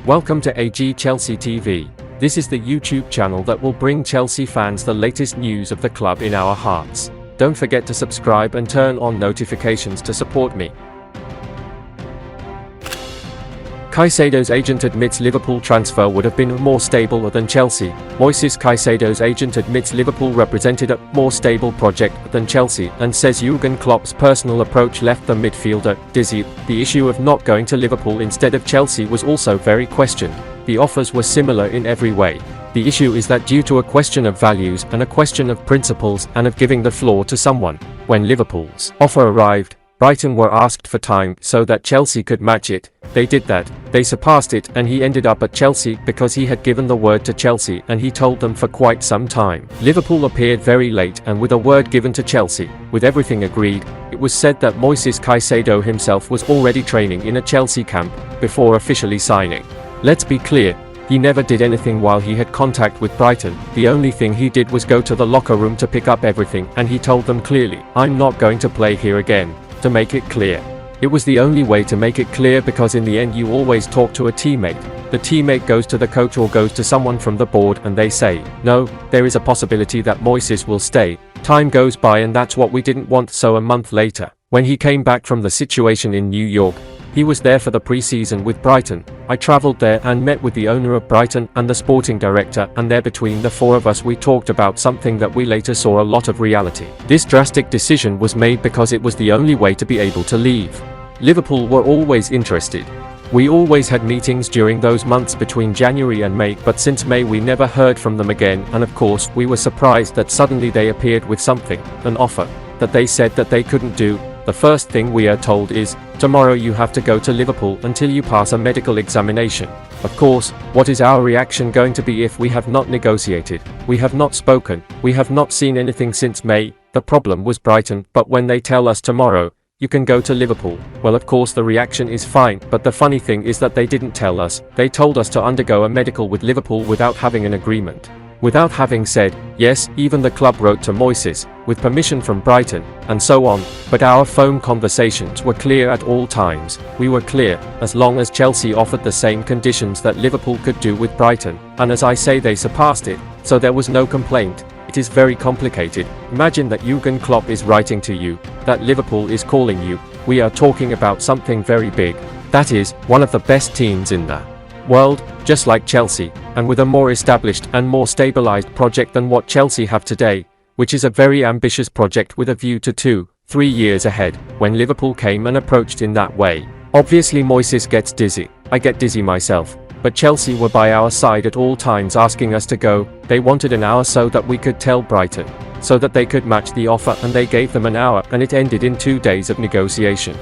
Welcome to AG Chelsea TV. This is the YouTube channel that will bring Chelsea fans the latest news of the club in our hearts. Don't forget to subscribe and turn on notifications to support me. Caicedo'S agent admits Liverpool transfer would have been more stable than Chelsea. Moises Caicedo'S agent admits Liverpool represented a more stable project than Chelsea and says Jurgen Klopp's personal approach left the midfielder dizzy. The issue of not going to Liverpool instead of Chelsea was also very questioned. The offers were similar in every way. The issue is that due to a question of values and a question of principles and of giving the floor to someone, when Liverpool's offer arrived, Brighton were asked for time so that Chelsea could match it. They did that, they surpassed it, and he ended up at Chelsea because he had given the word to Chelsea and he told them for quite some time. Liverpool appeared very late and with a word given to Chelsea, with everything agreed. It was said that Moises Caicedo himself was already training in a Chelsea camp before officially signing. Let's be clear, he never did anything while he had contact with Brighton. The only thing he did was go to the locker room to pick up everything, and he told them clearly, "I'm not going to play here again." To make it clear. It was the only way to make it clear, because in the end you always talk to a teammate. The teammate goes to the coach or goes to someone from the board and they say, "No, there is a possibility that Moises will stay." Time goes by and that's what we didn't want. So a month later, when he came back from the situation in New York, he was there for the pre-season with Brighton. I travelled there and met with the owner of Brighton and the sporting director, and there between the four of us we talked about something that we later saw a lot of reality. This drastic decision was made because it was the only way to be able to leave. Liverpool were always interested. We always had meetings during those months between January and May, but since May we never heard from them again, and of course we were surprised that suddenly they appeared with something, an offer, that they said that they couldn't do. The first thing we are told is, tomorrow you have to go to Liverpool until you pass a medical examination. Of course, what is our reaction going to be if we have not negotiated? We have not spoken, we have not seen anything since May. The problem was Brighton, but when they tell us tomorrow, you can go to Liverpool, well of course the reaction is fine, but the funny thing is that they didn't tell us. They told us to undergo a medical with Liverpool without having an agreement. Without having said, yes, even the club wrote to Moises, with permission from Brighton, and so on, but our phone conversations were clear at all times. We were clear, as long as Chelsea offered the same conditions that Liverpool could do with Brighton, and as I say they surpassed it, so there was no complaint. It is very complicated. Imagine that Jurgen Klopp is writing to you, that Liverpool is calling you. We are talking about something very big. That is, one of the best teams in the world, just like Chelsea, and with a more established and more stabilized project than what Chelsea have today, which is a very ambitious project with a view to 2-3 years ahead. When Liverpool came and approached in that way, obviously Moises gets dizzy. I get dizzy myself. But Chelsea were by our side at all times asking us to go. They wanted an hour so that we could tell Brighton, so that they could match the offer, and they gave them an hour, and it ended in 2 days of negotiation.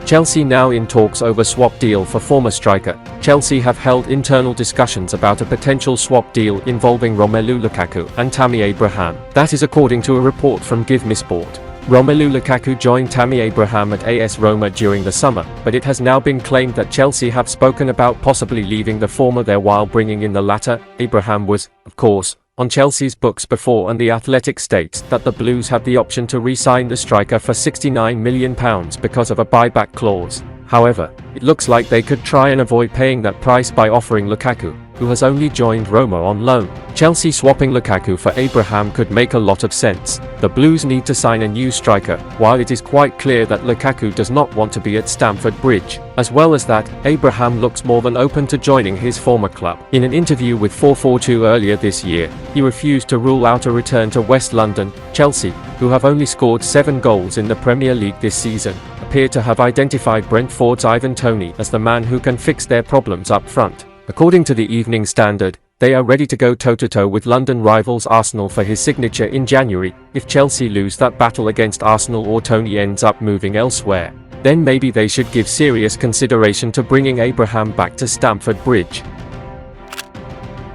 Chelsea now in talks over swap deal for former striker. Chelsea have held internal discussions about a potential swap deal involving Romelu Lukaku and Tammy Abraham. That is according to a report from Give Me Sport. Romelu Lukaku joined Tammy Abraham at AS Roma during the summer, but it has now been claimed that Chelsea have spoken about possibly leaving the former there while bringing in the latter. Abraham was, of course, on Chelsea's books before, and The Athletic states that the Blues have the option to re-sign the striker for £69 million because of a buyback clause. However, it looks like they could try and avoid paying that price by offering Lukaku, who has only joined Roma on loan. Chelsea swapping Lukaku for Abraham could make a lot of sense. The Blues need to sign a new striker, while it is quite clear that Lukaku does not want to be at Stamford Bridge. As well as that, Abraham looks more than open to joining his former club. In an interview with 442 earlier this year, he refused to rule out a return to West London. Chelsea, who have only scored 7 goals in the Premier League this season, appear to have identified Brentford's Ivan Toney as the man who can fix their problems up front. According to the Evening Standard, they are ready to go toe-to-toe with London rivals Arsenal for his signature in January. If Chelsea lose that battle against Arsenal or Toney ends up moving elsewhere, then maybe they should give serious consideration to bringing Abraham back to Stamford Bridge.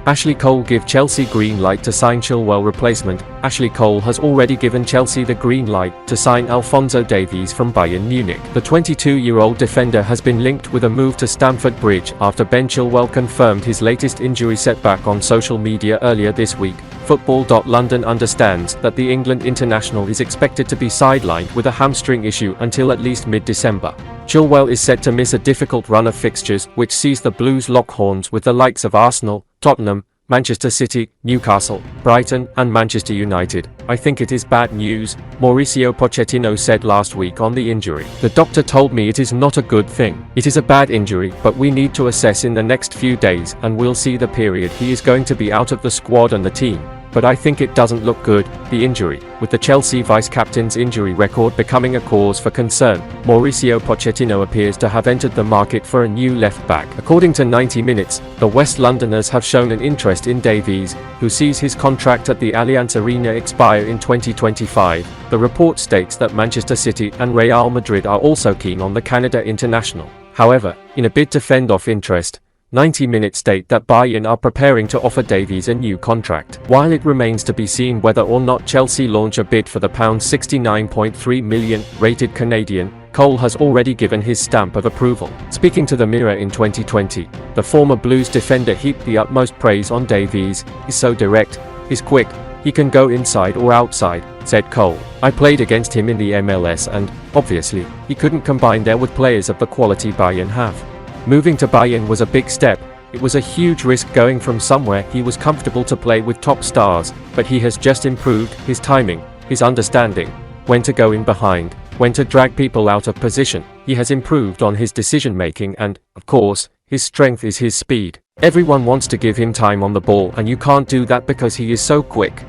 Ashley Cole give Chelsea green light to sign Chilwell replacement. Ashley Cole has already given Chelsea the green light to sign Alphonso Davies from Bayern Munich. The 22-year-old defender has been linked with a move to Stamford Bridge after Ben Chilwell confirmed his latest injury setback on social media earlier this week. Football.London understands that the England international is expected to be sidelined with a hamstring issue until at least mid-December. Chilwell is set to miss a difficult run of fixtures, which sees the Blues lock horns with the likes of Arsenal, Tottenham, Manchester City, Newcastle, Brighton, and Manchester United. I think it is bad news, Mauricio Pochettino said last week on the injury. The doctor told me it is not a good thing. It is a bad injury, but we need to assess in the next few days, and we'll see the period he is going to be out of the squad and the team. But I think it doesn't look good, the injury, with the Chelsea vice-captain's injury record becoming a cause for concern. Mauricio Pochettino appears to have entered the market for a new left-back. According to 90 Minutes, the West Londoners have shown an interest in Davies, who sees his contract at the Allianz Arena expire in 2025. The report states that Manchester City and Real Madrid are also keen on the Canada international. However, in a bid to fend off interest, 90 Minutes state that Bayern are preparing to offer Davies a new contract. While it remains to be seen whether or not Chelsea launch a bid for the £69.3 million rated Canadian, Cole has already given his stamp of approval. Speaking to the Mirror in 2020, the former Blues defender heaped the utmost praise on Davies. "He's so direct, he's quick, he can go inside or outside," said Cole. "I played against him in the MLS and, obviously, he couldn't combine there with players of the quality Bayern have. Moving to Bayern was a big step. It was a huge risk going from somewhere he was comfortable to play with top stars, but he has just improved his timing, his understanding, when to go in behind, when to drag people out of position. He has improved on his decision-making and, of course, his strength is his speed. Everyone wants to give him time on the ball and you can't do that because he is so quick."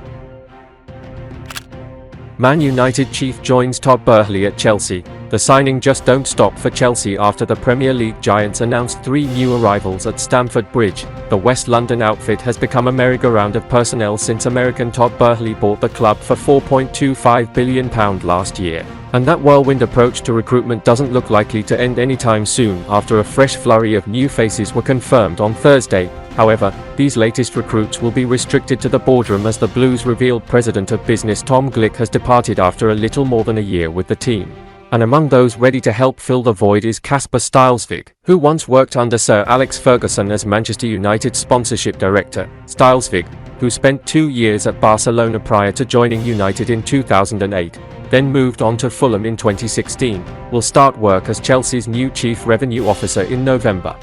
Man United chief joins Todd Boehly at Chelsea. The signing just don't stop for Chelsea after the Premier League giants announced 3 new arrivals at Stamford Bridge. The West London outfit has become a merry-go-round of personnel since American Todd Boehly bought the club for £4.25 billion last year. And that whirlwind approach to recruitment doesn't look likely to end anytime soon after a fresh flurry of new faces were confirmed on Thursday. However, these latest recruits will be restricted to the boardroom as the Blues revealed President of Business Tom Glick has departed after a little more than a year with the team. And among those ready to help fill the void is Kasper Stylesvig, who once worked under Sir Alex Ferguson as Manchester United sponsorship director. Stylesvig, who spent 2 years at Barcelona prior to joining United in 2008, then moved on to Fulham in 2016, will start work as Chelsea's new Chief Revenue Officer in November.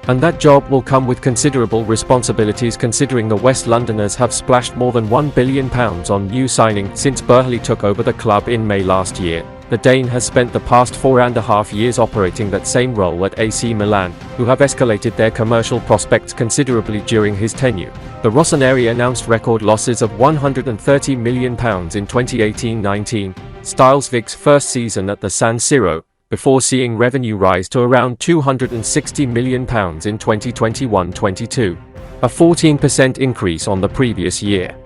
And that job will come with considerable responsibilities considering the West Londoners have splashed more than £1 billion on new signing since Boehly took over the club in May last year. The Dane has spent the past 4.5 years operating that same role at AC Milan, who have escalated their commercial prospects considerably during his tenure. The Rossoneri announced record losses of £130 million in 2018-19, Stylesvig's first season at the San Siro, before seeing revenue rise to around £260 million in 2021-22, a 14% increase on the previous year.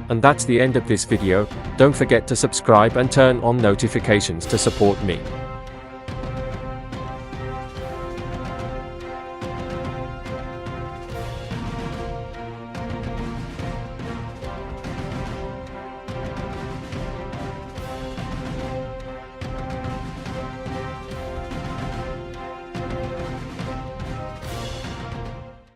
And that's the end of this video. Don't forget to subscribe and turn on notifications to support me.